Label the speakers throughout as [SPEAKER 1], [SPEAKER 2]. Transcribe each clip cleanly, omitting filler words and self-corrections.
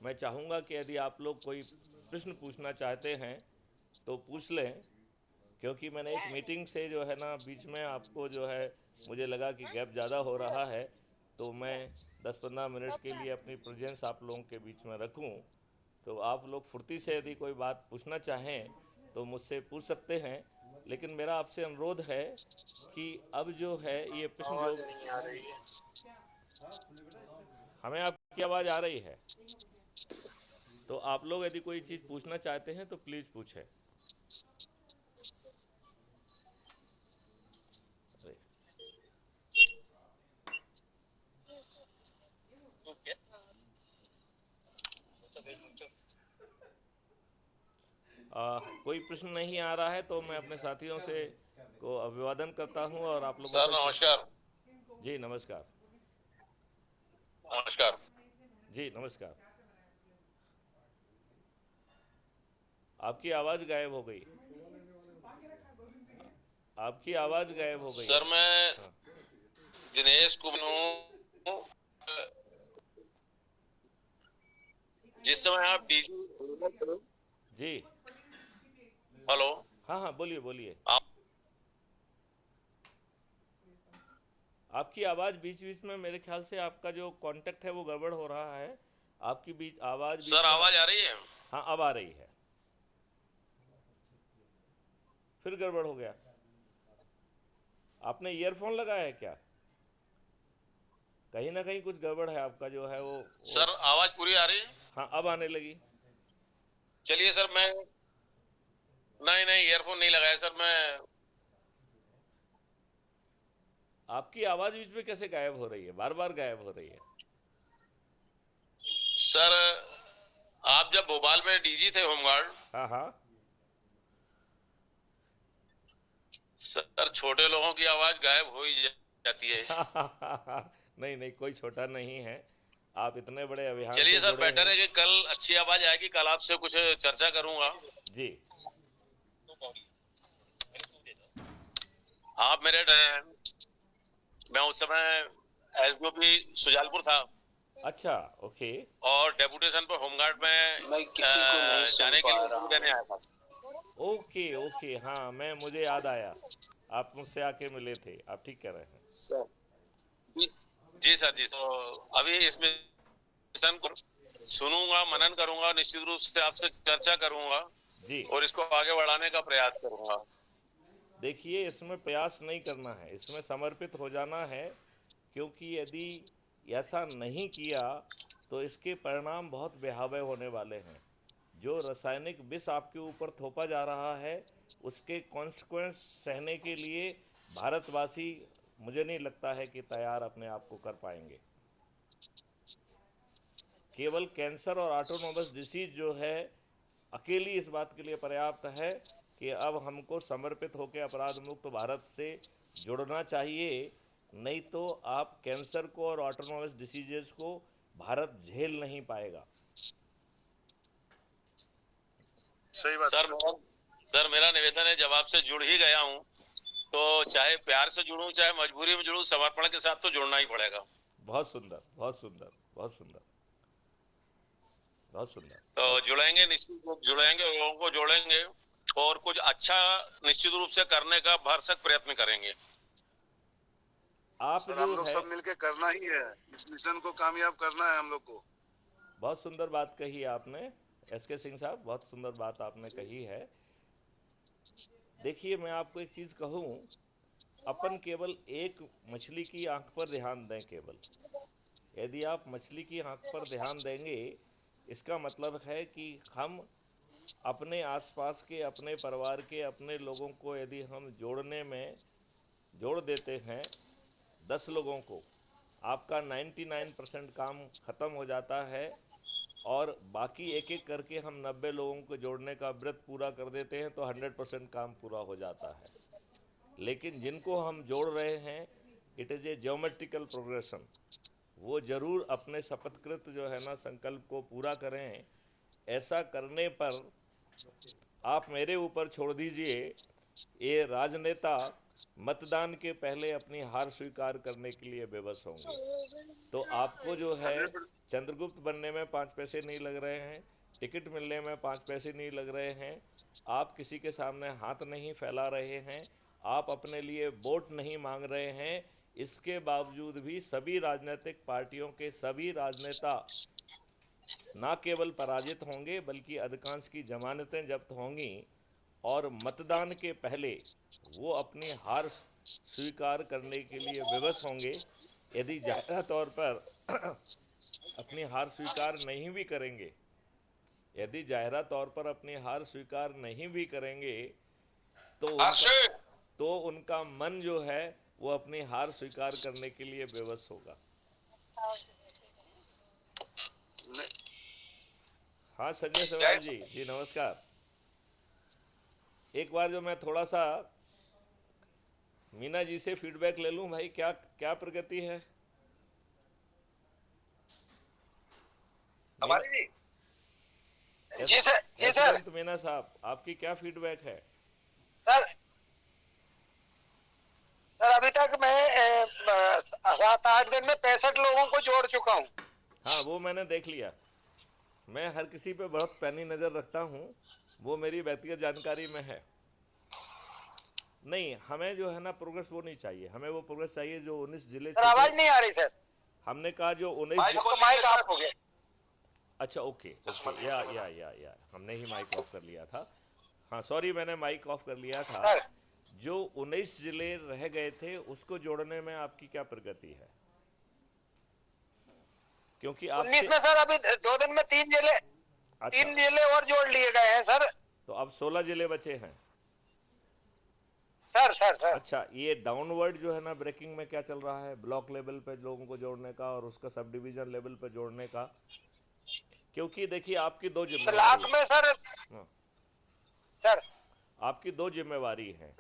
[SPEAKER 1] मैं चाहूँगा कि यदि आप लोग कोई प्रश्न पूछना चाहते हैं तो पूछ लें, क्योंकि मैंने एक मीटिंग से जो है ना बीच में आपको जो है मुझे लगा कि गैप ज़्यादा हो रहा है, तो मैं 10-15 मिनट के लिए अपनी प्रेजेंस आप लोगों के बीच में रखूं। तो आप लोग फुर्ती से यदि कोई बात पूछना चाहें तो मुझसे पूछ सकते हैं, लेकिन मेरा आपसे अनुरोध है कि अब जो है ये प्रश्न जो
[SPEAKER 2] आवाज नहीं आ रही है।
[SPEAKER 1] हमें आपकी आवाज़ आ रही है, तो आप लोग यदि कोई चीज़ पूछना चाहते हैं तो प्लीज़ पूछें। कोई प्रश्न नहीं आ रहा है तो मैं अपने साथियों से को अभिवादन करता हूं और आप लोगों
[SPEAKER 2] सर
[SPEAKER 1] से
[SPEAKER 2] नमस्कार।
[SPEAKER 1] जी नमस्कार।
[SPEAKER 2] नमस्कार।
[SPEAKER 1] जी नमस्कार। आपकी आवाज़ गायब हो गई। आपकी आवाज़ गायब हो गई
[SPEAKER 2] सर
[SPEAKER 1] है।
[SPEAKER 2] मैं
[SPEAKER 1] हाँ।
[SPEAKER 2] दिनेश कुमार हूँ। जिस समय आप डीजी।
[SPEAKER 1] जी।
[SPEAKER 2] हेलो।
[SPEAKER 1] हाँ हाँ, बोलिए बोलिए।
[SPEAKER 2] आप
[SPEAKER 1] आपकी आवाज़ बीच बीच में, मेरे ख्याल से आपका जो कांटेक्ट है वो गड़बड़ हो रहा है। आपकी आवाज़
[SPEAKER 2] सर
[SPEAKER 1] बीच में।
[SPEAKER 2] आवाज आ रही है?
[SPEAKER 1] हाँ, अब आ रही है। फिर गड़बड़ हो गया। आपने ईयरफोन लगाया है क्या? कहीं ना कहीं कुछ गड़बड़ है, आपका जो है वो।
[SPEAKER 2] सर आवाज पूरी आ रही है?
[SPEAKER 1] हाँ, अब आने लगी।
[SPEAKER 2] चलिए सर मैं नहीं नहीं ईयरफोन नहीं लगाया सर मैं।
[SPEAKER 1] आपकी आवाज़ बीच में कैसे गायब हो रही है, बार बार गायब हो रही है?
[SPEAKER 2] सर आप जब भोपाल में डीजी थे होमगार्ड।
[SPEAKER 1] हाँ हाँ।
[SPEAKER 2] सर छोटे लोगों की आवाज गायब हो ही जाती है।
[SPEAKER 1] नहीं नहीं, कोई छोटा नहीं है। आप इतने बड़े अभियान
[SPEAKER 2] चलिए
[SPEAKER 1] से
[SPEAKER 2] सर
[SPEAKER 1] जुड़े
[SPEAKER 2] बेटर
[SPEAKER 1] हैं।
[SPEAKER 2] है कि कल अच्छी आवाज आएगी, कल आपसे कुछ चर्चा करूंगा।
[SPEAKER 1] जी।
[SPEAKER 2] आप मेरे मैं उस समय एसडीओपी सुजालपुर था
[SPEAKER 1] अच्छा। ओके।
[SPEAKER 2] और डेपुटेशन पर होमगार्ड में
[SPEAKER 3] मैं किसी को नहीं सुन
[SPEAKER 2] जाने के
[SPEAKER 3] पा
[SPEAKER 2] लिए
[SPEAKER 3] रहा
[SPEAKER 2] इंटरव्यू देने
[SPEAKER 3] हूँ।
[SPEAKER 2] आया था।
[SPEAKER 1] ओके ओके, हाँ, मुझे याद आया। आप मुझसे आके मिले थे, आप ठीक कह रहे हैं।
[SPEAKER 2] सर जी। जी सर जी सर, अभी इस मिशन को सुनूंगा, मनन करूंगा, निश्चित रूप से आपसे चर्चा करूंगा
[SPEAKER 1] जी।
[SPEAKER 2] और इसको आगे बढ़ाने का प्रयास करूंगा।
[SPEAKER 1] देखिए, इसमें प्रयास नहीं करना है, इसमें समर्पित हो जाना है, क्योंकि यदि ऐसा नहीं किया तो इसके परिणाम बहुत भयावह होने वाले हैं। जो रासायनिक विष आपके ऊपर थोपा जा रहा है, उसके कॉन्सिक्वेंस सहने के लिए भारतवासी, मुझे नहीं लगता है कि तैयार अपने आप को कर पाएंगे। केवल कैंसर और ऑटोनोमस डिसीज जो है अकेली इस बात के लिए पर्याप्त है कि अब हमको समर्पित होकर अपराध मुक्त भारत से जुड़ना चाहिए। नहीं तो आप कैंसर को और ऑटोनोमस डिसीजेस को भारत झेल नहीं पाएगा।
[SPEAKER 2] सही बात सर मेरा निवेदन है, जब आपसे जुड़ ही गया हूँ तो चाहे प्यार से जुड़ूं चाहे मजबूरी में जुड़ूं, समर्पण के साथ तो जुड़ना ही पड़ेगा।
[SPEAKER 1] बहुत सुंदर, बहुत सुंदर, बहुत सुंदर, बहुत सुंदर,
[SPEAKER 2] तो
[SPEAKER 1] बहुत।
[SPEAKER 2] जुड़ेंगे, निश्चित रूप जुड़ेंगे, लोगों को जोड़ेंगे और कुछ अच्छा निश्चित रूप से करने का भरसक प्रयत्न करेंगे।
[SPEAKER 1] आप
[SPEAKER 2] सर
[SPEAKER 1] जो
[SPEAKER 2] हम लोग
[SPEAKER 1] है,
[SPEAKER 2] सब मिलके करना ही है, इस मिशन को कामयाब करना है हम लोग को।
[SPEAKER 1] बहुत सुंदर बात कही आपने। एस के सिंह साहब, बहुत सुंदर बात आपने कही है। देखिए, मैं आपको एक चीज़ कहूँ, अपन केवल एक मछली की आंख पर ध्यान दें केवल। यदि आप मछली की आंख पर ध्यान देंगे, इसका मतलब है कि हम अपने आसपास के, अपने परिवार के, अपने लोगों को यदि हम जोड़ने में जोड़ देते हैं 10 लोगों को, आपका 99% काम ख़त्म हो जाता है। और बाकी एक एक करके हम 90 लोगों को जोड़ने का व्रत पूरा कर देते हैं तो 100% काम पूरा हो जाता है। लेकिन जिनको हम जोड़ रहे हैं, it is a geometrical progression. वो ज़रूर अपने शपथकृत जो है ना संकल्प को पूरा करें। ऐसा करने पर आप मेरे ऊपर छोड़ दीजिए, ये राजनेता मतदान के पहले अपनी हार स्वीकार करने के लिए विवश होंगे। तो आपको जो है चंद्रगुप्त बनने में 5 पैसे नहीं लग रहे हैं, टिकट मिलने में 5 पैसे नहीं लग रहे हैं, आप किसी के सामने हाथ नहीं फैला रहे हैं, आप अपने लिए वोट नहीं मांग रहे हैं। इसके बावजूद भी सभी राजनीतिक पार्टियों के सभी राजनेता ना केवल पराजित होंगे बल्कि अधिकांश की जमानतें जब्त होंगी और मतदान के पहले वो अपनी हार स्वीकार करने के लिए विवश होंगे। यदि जाहिर तौर पर अपनी हार स्वीकार नहीं भी करेंगे, यदि जाहिर तौर पर अपनी हार स्वीकार नहीं भी करेंगे तो उनका मन जो है वो अपनी हार स्वीकार करने के लिए विवश होगा। हाँ संजय सवाल जी, जी नमस्कार। एक बार जो मैं थोड़ा सा मीना जी से फीडबैक ले लूं भाई, क्या क्या प्रगति है
[SPEAKER 3] हमारी जी?
[SPEAKER 1] यस,
[SPEAKER 3] जी सर, जी
[SPEAKER 1] यस
[SPEAKER 3] सर।
[SPEAKER 1] अनंत मीना साहब, आपकी क्या फीडबैक है?
[SPEAKER 3] सर सर अभी तक मैं 7-8 दिन में 65 लोगों को जोड़ चुका हूँ।
[SPEAKER 1] हाँ वो मैंने देख लिया। मैं हर किसी पे बहुत पैनी नज़र रखता हूँ, वो मेरी व्यक्तिगत जानकारी में है। नहीं, हमें जो है ना प्रोग्रेस वो नहीं चाहिए, हमें वो प्रोग्रेस चाहिए जो 19 जिले
[SPEAKER 3] सर
[SPEAKER 1] छोटे।
[SPEAKER 3] आवाज नहीं आ रही सर।
[SPEAKER 1] हमने कहा जो 19
[SPEAKER 3] माइक ऑफ हो गया।
[SPEAKER 1] अच्छा ओके ओके, या हमने ही माइक ऑफ कर लिया था। हाँ सॉरी, मैंने माइक ऑफ कर लिया था।
[SPEAKER 3] सर
[SPEAKER 1] जो 19 जिले रह गए थे उसको जोड़ने में आपकी क्या प्रगति है? क्योंकि
[SPEAKER 3] 19
[SPEAKER 1] आपसे
[SPEAKER 3] में सर अभी 2 दिन में 3 जिले
[SPEAKER 1] अच्छा,
[SPEAKER 3] 3 जिले और जोड़ लिए गए हैं सर।
[SPEAKER 1] तो अब 16 जिले बचे हैं।
[SPEAKER 3] सर सर सर
[SPEAKER 1] अच्छा, ये डाउनवर्ड जो है ना ब्रेकिंग में क्या चल रहा है, ब्लॉक लेवल पे लोगों को जोड़ने का और उसका सब डिवीजन लेवल पे जोड़ने का? क्योंकि देखिए आपकी दो जिम्मेवारी
[SPEAKER 3] ब्लॉक
[SPEAKER 1] है।
[SPEAKER 3] में सर।
[SPEAKER 1] हाँ,
[SPEAKER 3] सर
[SPEAKER 1] आपकी दो जिम्मेवारी है,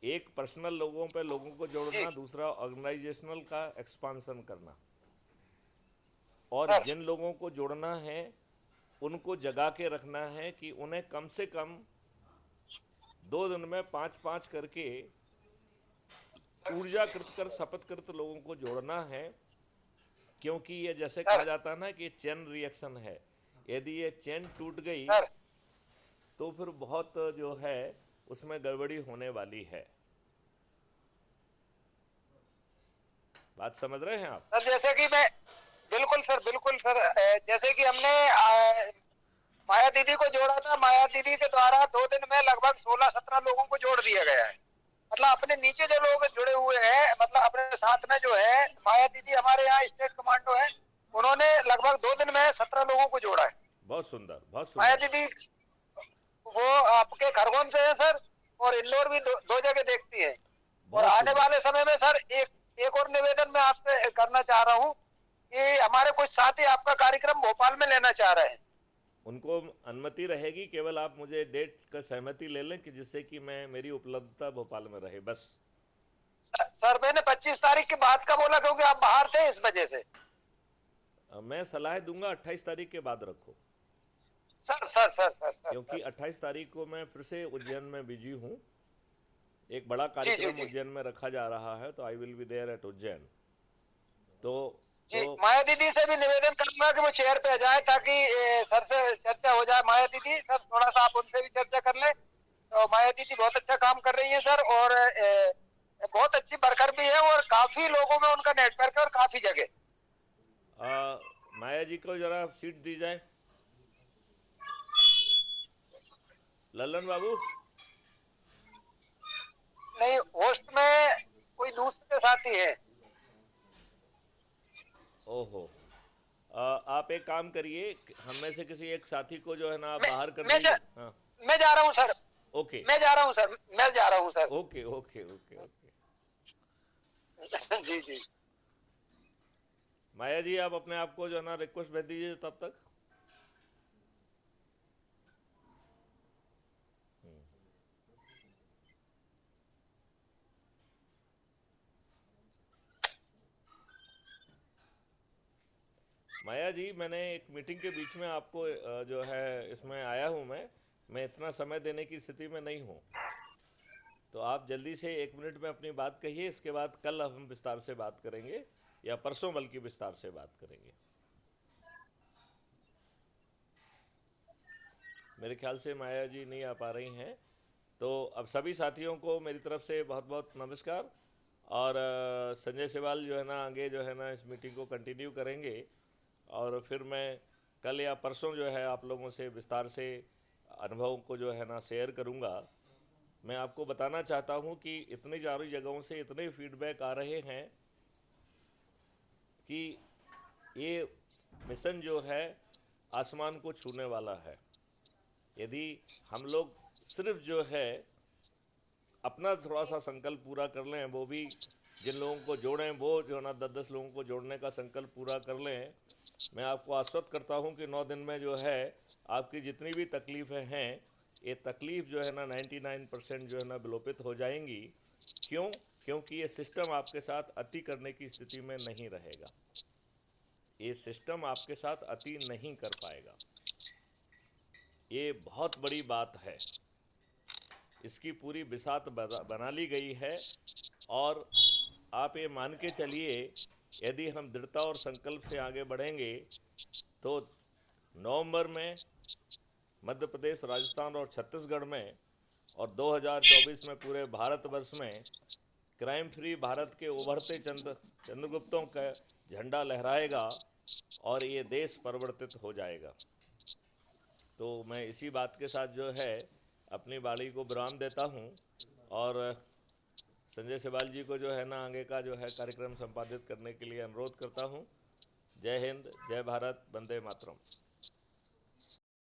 [SPEAKER 1] एक पर्सनल लोगों पे लोगों को
[SPEAKER 3] जी
[SPEAKER 1] जोड़ना, दूसरा ऑर्गेनाइजेशनल का एक्सपांसन करना। और
[SPEAKER 3] सर
[SPEAKER 1] जिन लोगों को जोड़ना है उनको जगा के रखना है कि उन्हें कम से कम 2 दिन में 5-5 करके ऊर्जाकृत कर शपथकृत लोगों को जोड़ना है। क्योंकि ये जैसे कहा
[SPEAKER 3] सर
[SPEAKER 1] जाता है ना कि चेन रिएक्शन है, यदि ये चेन टूट गई
[SPEAKER 3] सर
[SPEAKER 1] तो फिर बहुत जो है उसमें गड़बड़ी होने वाली है। बात समझ रहे हैं आप?
[SPEAKER 3] सर जैसे कि मैं बिल्कुल सर जैसे कि हमने माया दीदी को जोड़ा था। माया दीदी के द्वारा 2 दिन में लगभग 16-17 लोगों को जोड़ दिया गया है। मतलब अपने नीचे जो लोग जुड़े हुए हैं, मतलब अपने साथ में जो है माया दीदी हमारे यहाँ स्टेट कमांडो है, उन्होंने लगभग 2 दिन में 17 लोगों को जोड़ा है।
[SPEAKER 1] बहुत सुंदर, बहुत
[SPEAKER 3] माया
[SPEAKER 1] सुंदर।
[SPEAKER 3] दीदी वो आपके खरगोन से है सर, और इंदौर भी दो जगह देखती है। और
[SPEAKER 1] बहुत
[SPEAKER 3] आने
[SPEAKER 1] सुंदर।
[SPEAKER 3] वाले समय में सर एक और निवेदन मैं आपसे करना चाह रहा हूँ कि हमारे कुछ साथी आपका कार्यक्रम भोपाल में लेना चाह रहे हैं।
[SPEAKER 1] उनको अनुमति रहेगी, केवल आप मुझे डेट का सहमति ले लें कि जिससे कि मैं मेरी उपलब्धता भोपाल में रहे बस।
[SPEAKER 3] सर मैंने 25 तारीख के बाद का बोला क्योंकि आप बाहर थे, इस वजह से।
[SPEAKER 1] मैं सलाह दूंगा 28 तारीख के बाद रखो,
[SPEAKER 3] सर
[SPEAKER 1] क्योंकि 28 तारीख को मैं फिर से उज्जैन में बिजी हूँ। एक बड़ा
[SPEAKER 3] जी
[SPEAKER 1] कार्यक्रम उज्जैन में रखा जा रहा है, तो I will be there at Ujjain. तो
[SPEAKER 3] जी माया दीदी से भी निवेदन करूंगा कि वो चेयर पे आ जाए ताकि सर से चर्चा हो जाए। माया दीदी सर थोड़ा सा आप उनसे भी चर्चा कर लें। तो माया दीदी बहुत अच्छा काम कर रही है सर, और बहुत अच्छी वर्कर भी है, और काफी लोगों में उनका नेटवर्क है और काफी जगह।
[SPEAKER 1] माया जी को जरा सीट दी जाए। लल्लन बाबू,
[SPEAKER 3] नहीं, होस्ट में कोई दूसरे साथी है।
[SPEAKER 1] ओहो, आप एक काम करिए, हम में से किसी एक साथी को जो है ना आप
[SPEAKER 3] मैं
[SPEAKER 1] बाहर कर
[SPEAKER 3] मैं जा,
[SPEAKER 1] दीजिए। हाँ
[SPEAKER 3] मैं जा रहा हूँ सर।
[SPEAKER 1] ओके
[SPEAKER 3] मैं जा रहा हूँ सर। मैं जा रहा हूँ sir.
[SPEAKER 1] Okay okay okay okay.
[SPEAKER 3] जी जी
[SPEAKER 1] माया जी आप अपने आप को जो है ना रिक्वेस्ट भेज दीजिए तब तक। माया जी, मैंने एक मीटिंग के बीच में आपको जो है इसमें आया हूँ मैं इतना समय देने की स्थिति में नहीं हूँ। तो आप जल्दी से 1 मिनट में अपनी बात कहिए, इसके बाद कल हम विस्तार से बात करेंगे, या परसों बल्कि विस्तार से बात करेंगे। मेरे ख्याल से माया जी नहीं आ पा रही हैं। तो अब सभी साथियों को मेरी तरफ से बहुत बहुत नमस्कार। और संजय सेवाल जो है ना आगे जो है ना इस मीटिंग को कंटिन्यू करेंगे, और फिर मैं कल या परसों जो है आप लोगों से विस्तार से अनुभव को जो है ना शेयर करूंगा। मैं आपको बताना चाहता हूं कि इतनी सारी जगहों से इतने फीडबैक आ रहे हैं कि ये मिशन जो है आसमान को छूने वाला है। यदि हम लोग सिर्फ जो है अपना थोड़ा सा संकल्प पूरा कर लें, वो भी जिन लोगों को जोड़ें, वो जो ना 10-10 लोगों को जोड़ने का संकल्प पूरा कर लें, मैं आपको आश्वस्त करता हूं कि 9 दिन में जो है आपकी जितनी भी तकलीफ़ें हैं, ये तकलीफ़ जो है ना 99% जो है ना विलोपित हो जाएंगी। क्यों? क्योंकि ये सिस्टम आपके साथ अति करने की स्थिति में नहीं रहेगा। ये सिस्टम आपके साथ अति नहीं कर पाएगा। ये बहुत बड़ी बात है, इसकी पूरी बिसात बना ली गई है। और आप ये मान के चलिए, यदि हम दृढ़ता और संकल्प से आगे बढ़ेंगे तो नवंबर में मध्य प्रदेश, राजस्थान और छत्तीसगढ़ में, और 2024 में पूरे भारतवर्ष में क्राइम फ्री भारत के उभरते चंद्रगुप्तों का झंडा लहराएगा और ये देश परिवर्तित हो जाएगा। तो मैं इसी बात के साथ जो है अपनी वाणी को विराम देता हूँ, और संजय सेवाल जी को जो है ना आगे का जो है कार्यक्रम संपादित करने के लिए अनुरोध करता हूँ। जय हिंद, जय भारत, वंदे मातरम।